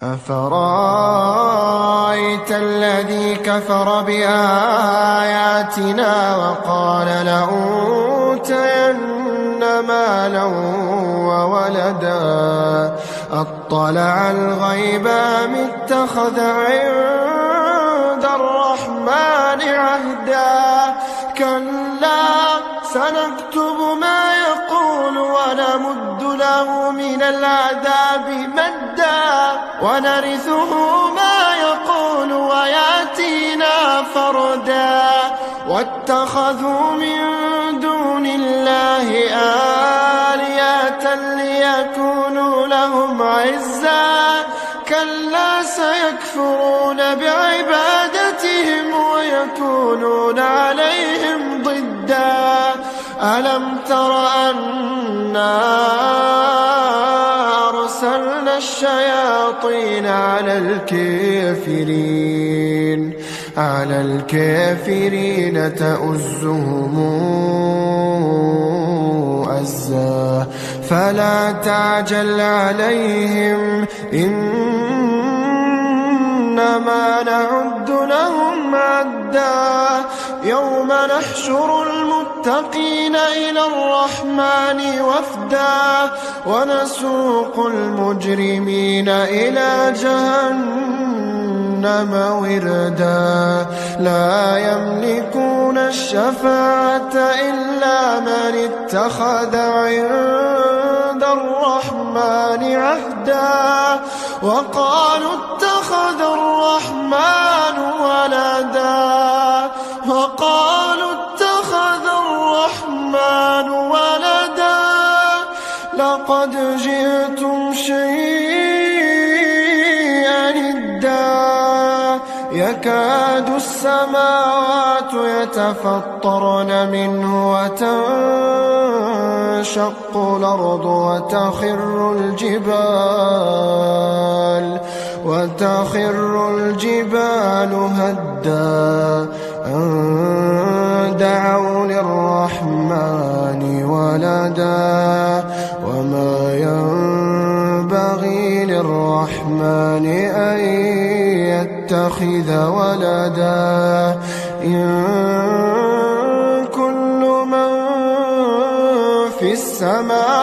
أفرأيت الذي كفر بآياتنا وقال لأوتين مالا وولدا أطلع الغيب أم اتخذ عند الرحمن عهدا كلا سنكتب ما يقول ونمد له من العذاب مدا ونرثه ما يقول وياتينا فردا واتخذوا من دون الله آلهة ليكونوا لهم عزا كلا سيكفرون بعبادتهم ويكونون عليهم ضدا ألم تر أنا أرسلنا الشياطين على الكافرين تؤزهم أزا فلا تعجل عليهم إنما نعد لهم عدا يوم نحشر المتقين إلى الرحمن وفدا ونسوق المجرمين إلى جهنم وردا لا يملكون الشفاعة إلا من اتخذ عند الرحمن عهدا وقالوا اتخذ الرحمن ولدا لقد جئتم شيئا إدا يكاد السماوات يتفطرن منه وتنشق الأرض وتخر الجبال هدا أن دعوا للرحمن ولدا وما ينبغي للرحمن أن يتخذ ولدا إن كل من في السماوات